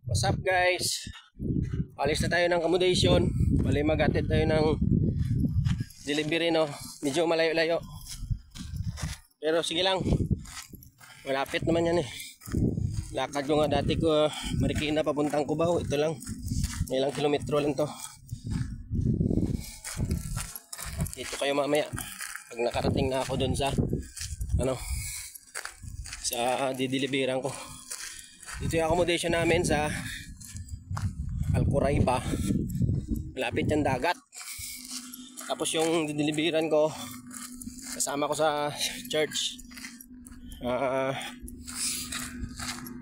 What's up guys? Alis na tayo ng accommodation. Bali mag-attend tayo ng delivery, no? Medyo malayo-layo. Pero sige lang. Malapit naman yan eh. Lakad ko nga dati ko Marikina papuntang Cubao. Ito lang. Ilang kilometro lang to. Dito kayo mamaya. Pag nakarating na ako dun sa sa dideliveran ko. Dito yung accommodation namin sa Alcoraiba. Malapit yung dagat. Tapos yung dideliveran ko, kasama ko sa church.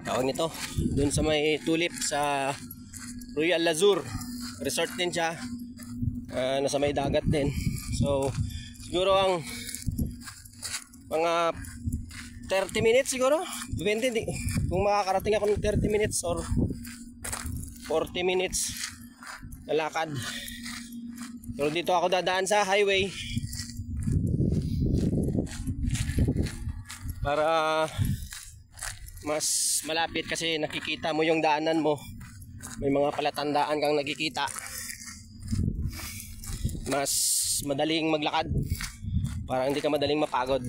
Tawag nito, dun sa may tulip sa Royal Lazur Resort din siya. Nasa may dagat din. So siguro ang mga 30 minutes siguro. Depende kung makakarating ako ng 30 minutes or 40 minutes na lakad. Pero dito ako dadaan sa highway para mas malapit, kasi nakikita mo yung daanan mo. May mga palatandaan kang nakikita. Mas madaling maglakad para hindi ka madaling mapagod.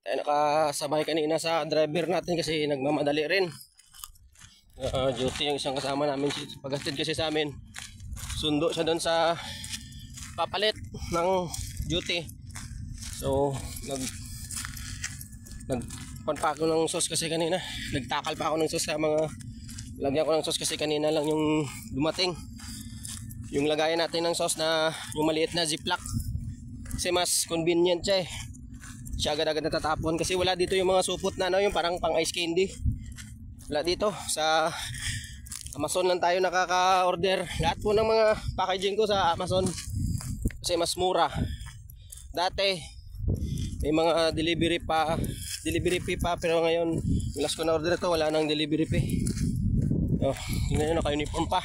Tayo nakasabay kanina sa driver natin kasi nagmamadali rin. Duty yung isang kasama namin, pag-attend kasi sa amin. Sundo siya doon sa papalit ng duty. So nagpanpa ako ng sauce kasi kanina. Nagtakal pa ako ng sauce sa mga lagyan ko ng sauce kasi kanina lang yung dumating. Yung lagayan natin ng sauce na yung maliit na ziplock. Kasi mas convenient siya eh. Siya agad-agad natatapon kasi wala dito yung mga supot na yung parang pang ice candy. Wala dito. Sa Amazon lang tayo nakaka-order. Lahat po ng mga packaging ko sa Amazon kasi mas mura. Dati may mga delivery fee pa, pero ngayon yung last ko na order ito wala nang delivery fee. Tingnan nyo, naka-uniform pa.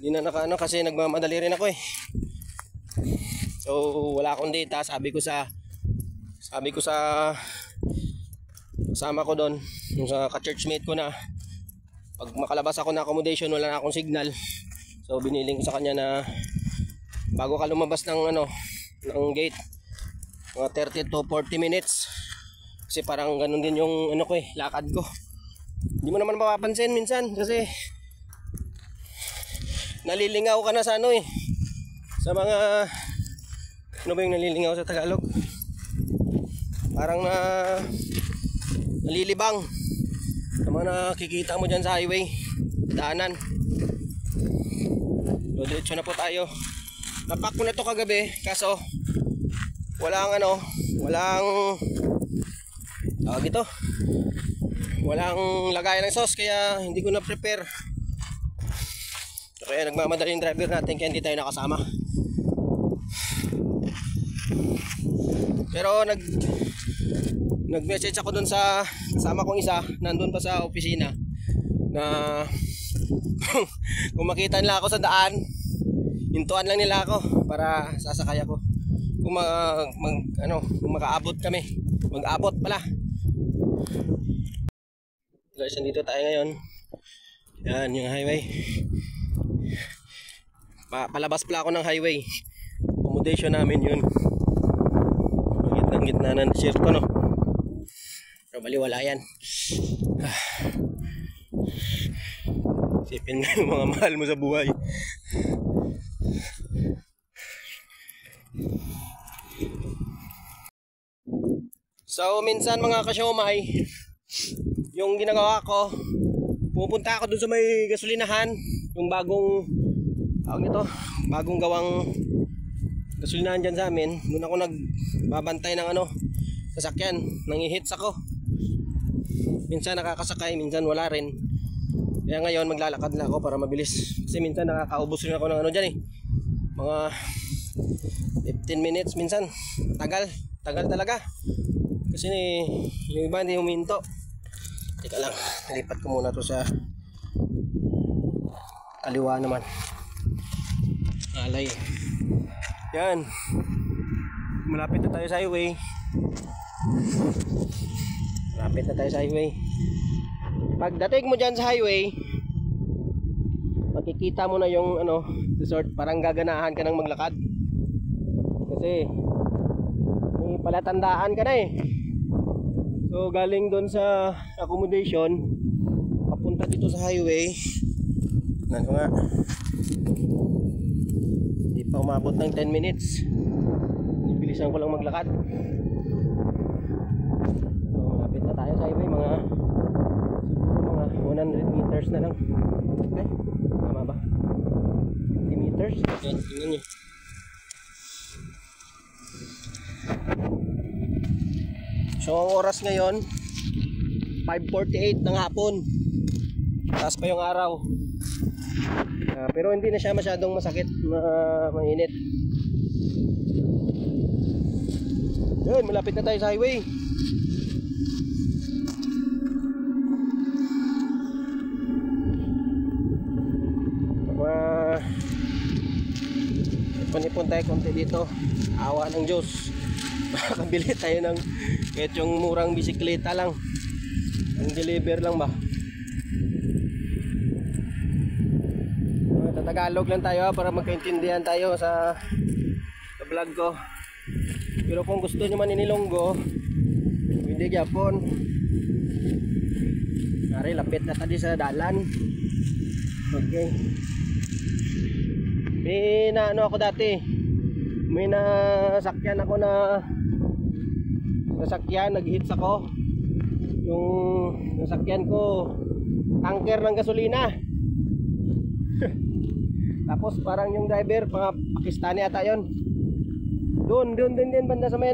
Hindi na naka kasi nagmamadali rin ako eh. So wala akong data. Sabi ko sa kasama ko doon, yung sa ka-churchmate ko, na pag makalabas ako na accommodation wala na akong signal. So biniling ko sa kanya na bago ka lumabas ng ng gate, mga 30 to 40 minutes. Kasi parang ganun din yung lakad ko. Hindi mo naman mapapansin minsan kasi nalilingaw ka na sa sa mga ba yung nalilingaw sa Tagalog? Parang nalilibang sa mga nakikita mo dyan sa highway, daanan. So diretso na po tayo. Napak ko na to kagabi kaso walang lagayan ng sauce, kaya hindi ko na prepare. Kaya nagmamadali yung driver natin kaya hindi tayo nakasama. Pero nag-message ako dun sa kasama kong isa, nandun pa sa opisina, na kung makita nila ako sa daan, hintuan lang nila ako para sasakay ako. Kung kung makaabot kami, mag-abot pala. Guys, nandito tayo ngayon. Yan yung highway. Palabas pala ako ng highway. Accommodation namin yun. Gitna ng desierto, no? Pero baliwala yan. Sipin nga yung mga mahal mo sa buhay. So minsan mga kasyomay, yung ginagawa ko, pupunta ako dun sa may gasolinahan, yung bagong gawang gasolinahan dyan sa amin. Doon ako nagbabantay ng sasakyan, nangihits ako. Minsan nakakasakay, minsan wala rin. Kaya ngayon maglalakad na ako para mabilis. Kasi minsan nakakaubos rin ako ng dyan eh. Mga 15 minutes minsan. Tagal talaga. Kasi yung iba hindi huminto. Teka lang, nalipat ko muna to sa kaliwa naman. Alay. Yan. Malapit na tayo sa highway. Pagdating mo dyan sa highway, makikita mo na yung resort. Parang gaganahan ka ng maglakad. Kasi may palatandaan ka na eh. So galing doon sa accommodation papunta dito sa highway. Ano nga, hindi pa umabot ng 10 minutes. Bilisan ko lang maglakad. So malapit na tayo sa highway. Siguro mga 100 meters na lang. Okay, tama ba? 50 meters. Okay, tingnan nyo. So ang oras ngayon 5:48 ng hapon. Taas pa yung araw. Pero hindi na siya masyadong masakit na mainit. Yun, malapit na tayo sa highway. Ipon tayo konti dito. Awa ng Diyos. Makakabili tayo ng kahit yung murang bisikleta lang. Ang deliver lang ba? Tagalog lang tayo para magkaintindihan tayo sa vlog ko. Pero kung gusto nyo man inilonggo, hindi Japon. Nari, lapit na tadi sa dalan. Okay. May ako dati. May nasakyan ako nag-hits ako. Yung nasakyan ko tanker ng gasolina. Tapos parang yung driver mga Pakistani ata yun. Doon din banda sa may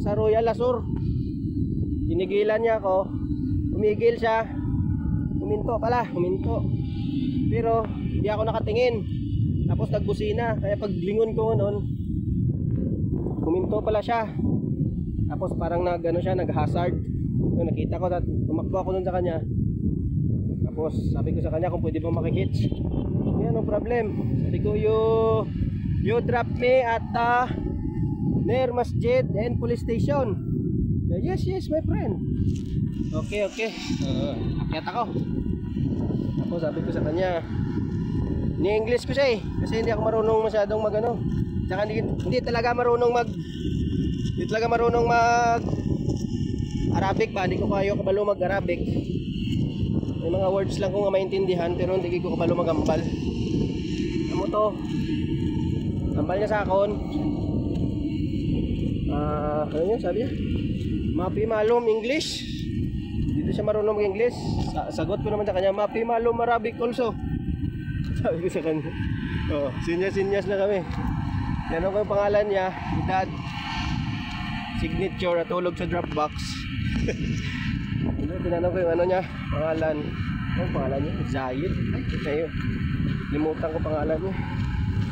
sa Royal Azur. Tinigilan niya ako. Tumigil siya. Huminto. Pero hindi ako nakatingin. Tapos nagbusina. Kaya paglingon ko noon, huminto pala siya. Tapos parang nag-hazard. So, nakita ko, tumakbo ako doon sa kanya. Tapos sabi ko sa kanya kung pwede ba makihits. Yeah, no problem. Sabi ko, you drop me at near Masjid and police station. Yes, my friend. Okay. Akyat ako. Tapos sabi ko sa kanya, ni-English ko siya eh. Kasi hindi ako marunong masyadong Tsaka hindi talaga marunong mag Arabic ba? Hindi ko kabalo mag-Arabic. May mga words lang kung maintindihan pero hindi ko kabalo magambal. Amo to. Ambal niya sa akon. Ano yun sabi niya? Mapi malum English. Dito siya marunong mag-English. Sagot ko naman sa kanya, mapi malum Arabic also. Sabi ko sa kanya. Sinyas na kami. Yan ko yung pangalan niya, edad, signature at hulog sa Dropbox. Tinanong ko yung niya, pangalan. Ano pangalan niya? Zayed. Ay, limutan ko pangalan niya.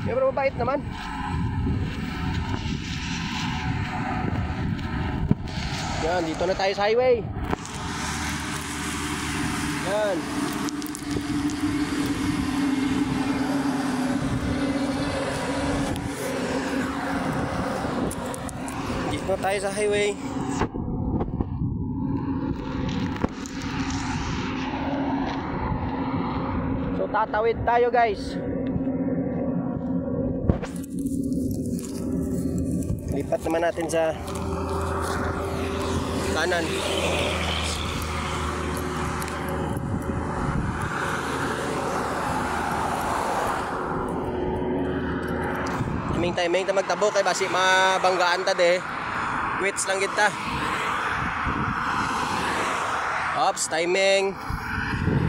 Pero mabait naman. Yan, dito na tayo sa highway. Yan. Dito na tayo sa highway. So tatawid tayo guys. Lipat naman natin sa kanan. Timing ta magtabo kay basi mabanggaan ta de. Quits lang kita. Ops, timing.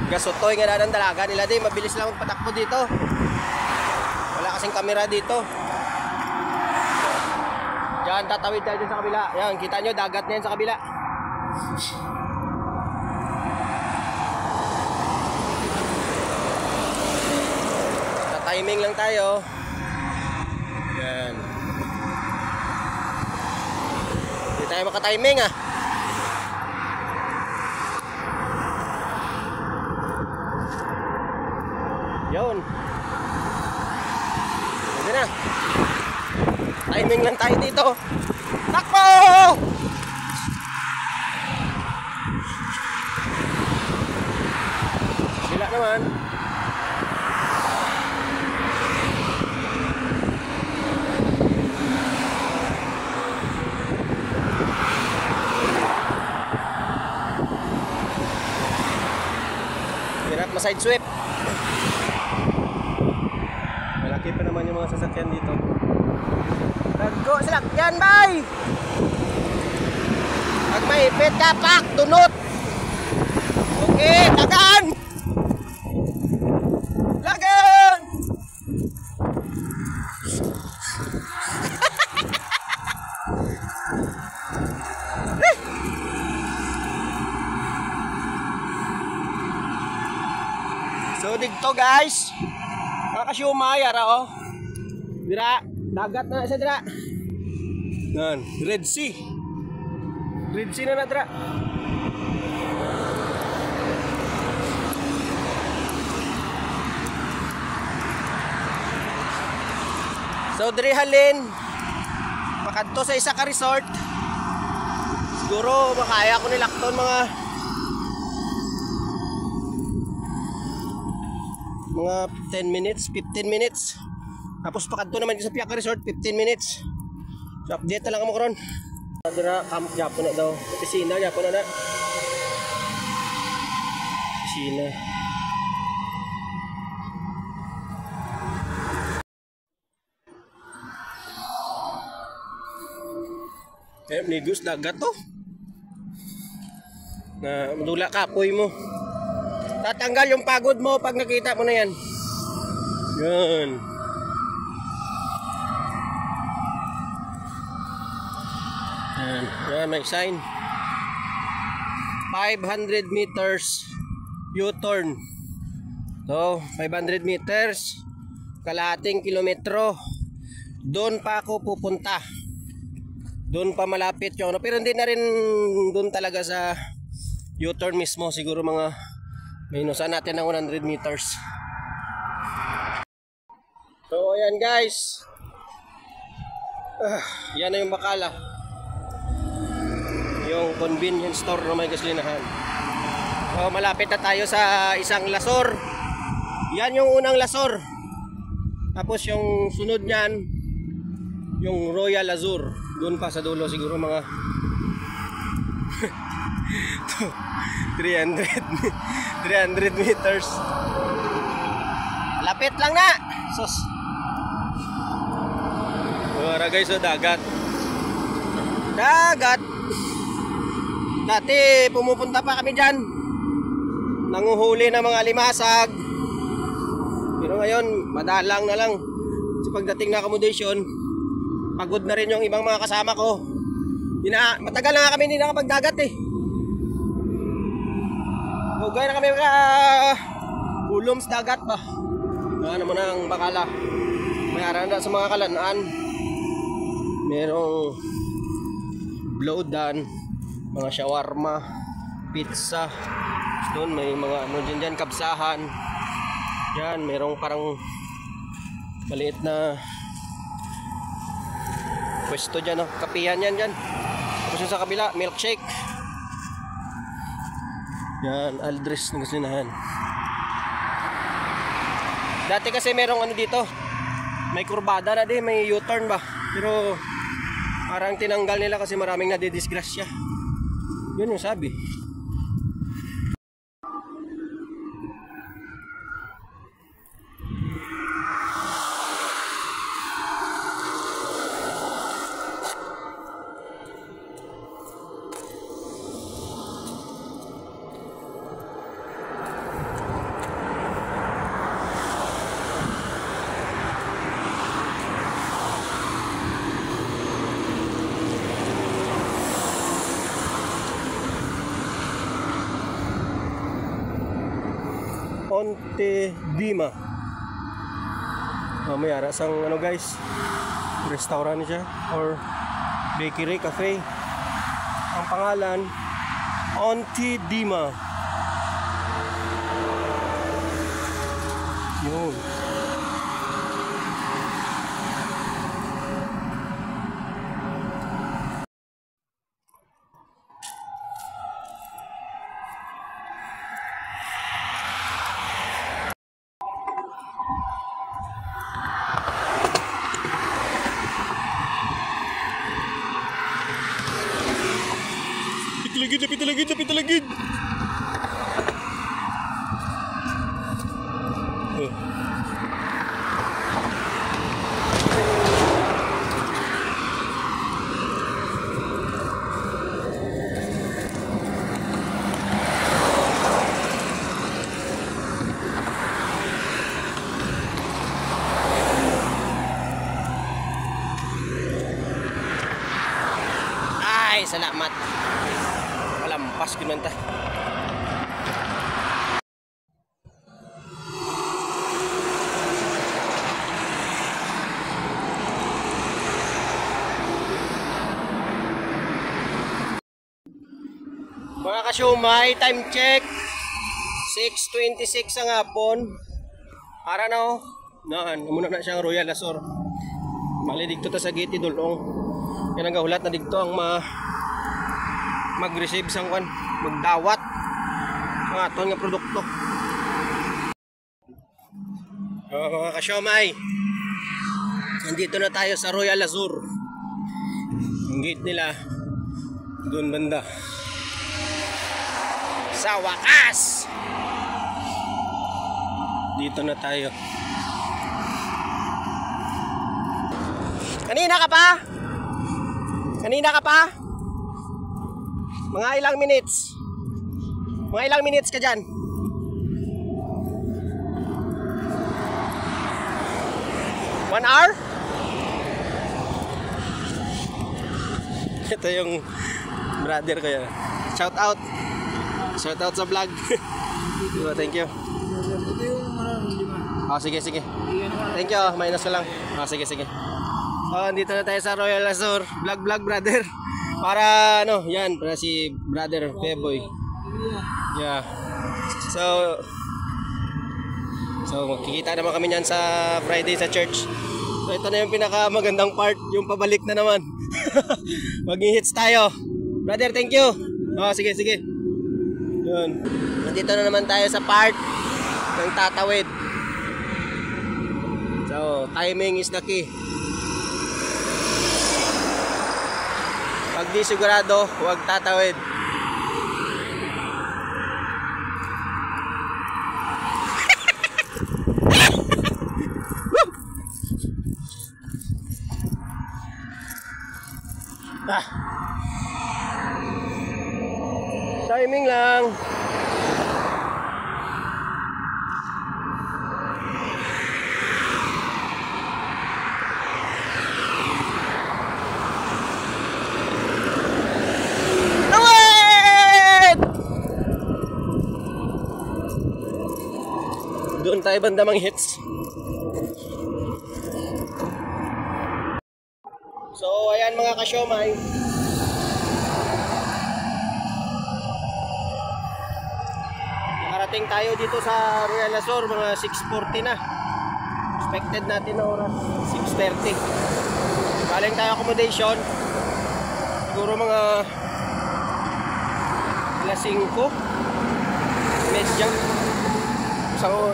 Gasutoy nga dadan dalaga nila di, mabilis lang magpatakbo dito. Wala kasing kamera dito. Diyan tatawid tayo dyan sa kabila. Yan, kita nyo dagat na yan sa kabila. Sa timing lang tayo. Yan. Hindi tayo makatiming ah. Yun. Pwede na. Timing lang tayo dito. Takbo! naman. Hirap ma-side sweep. Malaki pa naman yung mga sasakyan dito. Naggo sasakyan, bay! Pag may ipit ka, pak! Dunot! Okay, tagaan! Lagan! So dito guys, nakakasyumay ara oh. Dira, dagat na sa dira. Yan, Red Sea. Red Sea na dira. So diri halin makadto sa isa ka resort. Siguro makaya ko nilakton mga 10 minutes, 15 minutes. Tapos pakadto naman sa Piaka Resort 15 minutes. So update na lang ako karon. Dira camp Japon na daw. Opisina Japon na. Opisina. Nigos dagat to. Na madula kapoy mo. Tatanggal yung pagod mo pag nakita mo na yan. Yan. Yan, may sign. 500 meters U-turn. So, 500 meters, kalahating kilometro. Doon pa ako pupunta. Doon pa malapit yung ano. Pero hindi na rin doon talaga sa U-turn mismo. Siguro mga minusan natin ng 100 meters. So ayan guys, yan na yung Bacala, yung convenience store na may gasolinahan. So malapit na tayo sa isang lasor. Yan yung unang lasor. Tapos yung sunod nyan, yung Royal Azur. Doon pa sa dulo siguro mga 300 meters. Lapit lang na. Sus. Wala guys, so dagat. Dagat. Dati pumupunta pa kami dyan, nanguhuli ng mga limasag. Pero ngayon madalang na lang. Kasi pagdating na accommodation, pagod na rin yung ibang mga kasama ko. Matagal na kami hindi nakapagdagat eh. Gaya na kami ulom sa dagat ba. Ano mo na ang Bacala. May aranda sa mga kalanaan. Merong blowdan, mga shawarma, pizza. Doon may mga ano dyan, kabsahan. Yan, merong parang maliit na pwesto dyan, oh. Kapihan yan dyan. Tapos sa kabila, milkshake. Yan, Aldris ng gasolinahan. Dati kasi merong ano dito, may kurbada na din, may U-turn ba. Pero parang tinanggal nila kasi maraming nadidisgrasya. Yun yung sabi. Ponte Dima. May arasang ano guys, restaurant siya or bakery, cafe. Ang pangalan Ponte Dima. Yun. talagid, lapit talagid. Ay, salamat. Walampas kinanta. Mga kasyumay, time check 6:26 ang hapon. Para na muna na siyang Royal Azor. Mali dito ta sa Giti Dulong. Yan ang gahulat na dito ang mag-receive sang kwan, magdawat sa aton nga produkto. Mga kasyomay, nandito na tayo sa Royal Azor. Ang gate nila doon banda. Sa wakas, dito na tayo. Kanina ka pa? Kanina ka pa? Mga ilang minutes? Mga ilang minutes ka dyan? One hour? Ito yung brother ko yan. Shout out. Shout out sa vlog. Thank you. Oh, sige. Thank you. Minus ko lang. Oh, sige. So, dito na tayo sa Royal Azor. Vlog brother. Para yan, para si brother Feboy. Yeah. So makikita naman kami niyan sa Friday sa church. So ito na yung pinakamagandang part, yung pabalik na naman. Mag-hits tayo. Brother, thank you. Oh, sige. Yun. Nandito na naman tayo sa part ng tatawid. So, timing is the key. Pag di sigurado, huwag tatawid. Timing lang. Doon tayo banda mang hits. So ayan mga kasyomay, nakarating tayo dito sa Royal Azor mga 6:40 na. Expected natin na oras 6:30. Galing tayo accommodation siguro mga alas 5 medyo.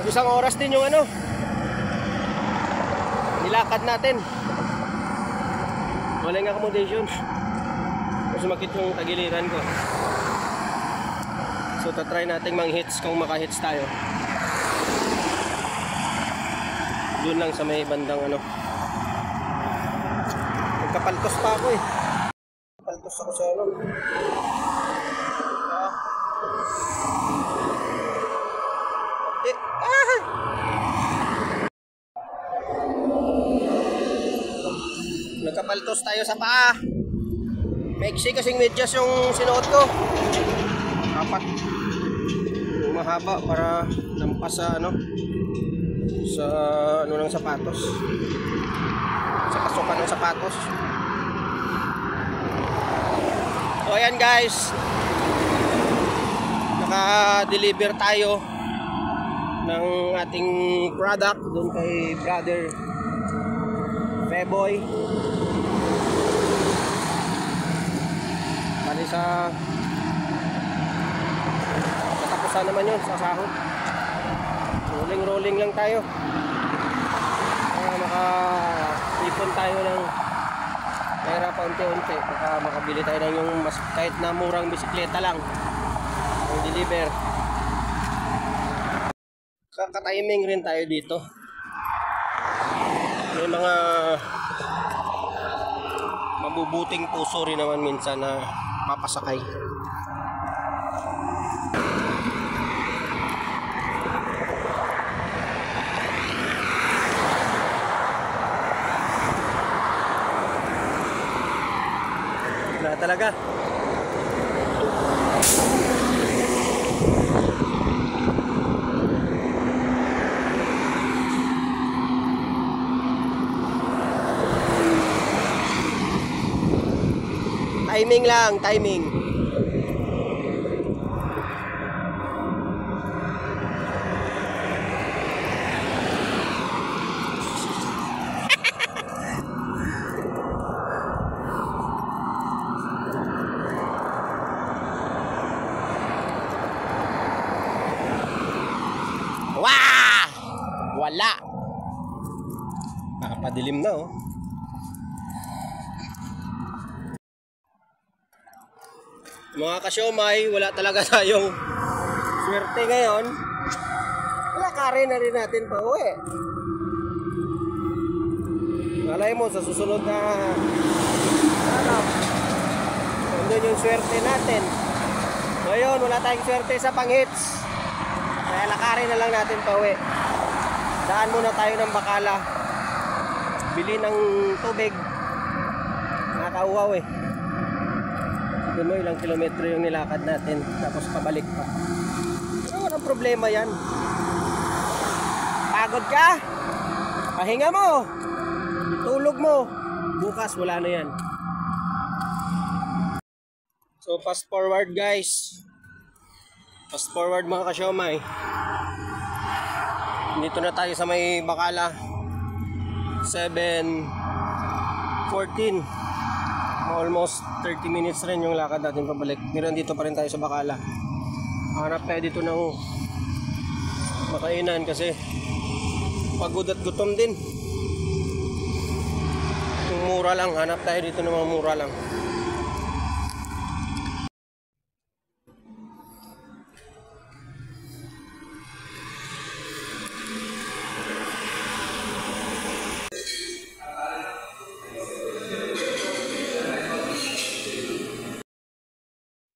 Isang oras din yung nilakad natin. Walang accommodation. Kasi makit yung tagiliran ko. So tatry natin mang-hits kung maka-hits tayo. Doon lang sa may bandang Nagkapaltos pa ako eh. Paltos ako sa Nagkapaltos tayo sa paa. Maiksi kasing medyas yung sinuot ko. Dapat mahaba para lampas sa ng sapatos. Sa pasukan ng sapatos. So ayan guys, naka-deliver tayo ng ating product doon kay brother Feboy. Bali sa katapusan naman yun sa sahod. Rolling lang tayo para maka-ipon tayo ng pera pa unti-unti. Baka makabili tayo ng yung mas, kahit na murang bisikleta lang. Ang deliver. Kaka-timing rin tayo dito. May mga mabubuting puso rin naman minsan na papasakay. Wala talaga. Timing lang, timing. Wah! Wala. Nakapadilim na oh. Mga kasyomay, wala talaga tayong swerte ngayon. Wala kare na rin natin pa uwi. Malay mo sa susunod na ano, nandun yung swerte natin. Ngayon, wala tayong swerte sa panghits. Kaya lakarin na lang natin pa uwi. Daan muna tayo ng Bacala. Bili ng tubig. Nakakauhaw eh. Sabi mo ilang kilometro yung nilakad natin. Tapos pabalik pa. So, walang problema yan. Pagod ka? Pahinga mo. Tulog mo. Bukas wala na yan. So fast forward guys. Fast forward mga kasyomay. Dito na tayo sa may Bacala. 7:14. Almost 30 minutes rin yung lakad natin pabalik. Pero dito pa rin tayo sa Bacala. Hanap tayo dito ng makainan kasi pagod at gutom din. Yung mura lang, hanap tayo dito ng mga mura lang.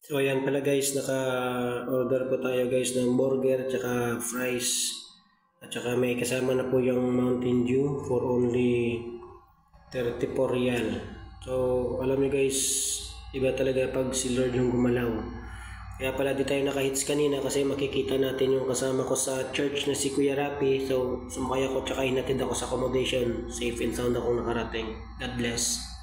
So ayan pala guys, naka-order po tayo guys ng burger at saka fries. At saka may kasama na po yung Mountain Dew for only 34 real. So alam niyo guys, iba talaga pag si Lord yung gumalaw. Kaya pala di tayo naka-hits kanina kasi makikita natin yung kasama ko sa church na si Kuya Rapi. So sumakay ako at saka hinatid ako sa accommodation. Safe and sound akong nakarating. God bless.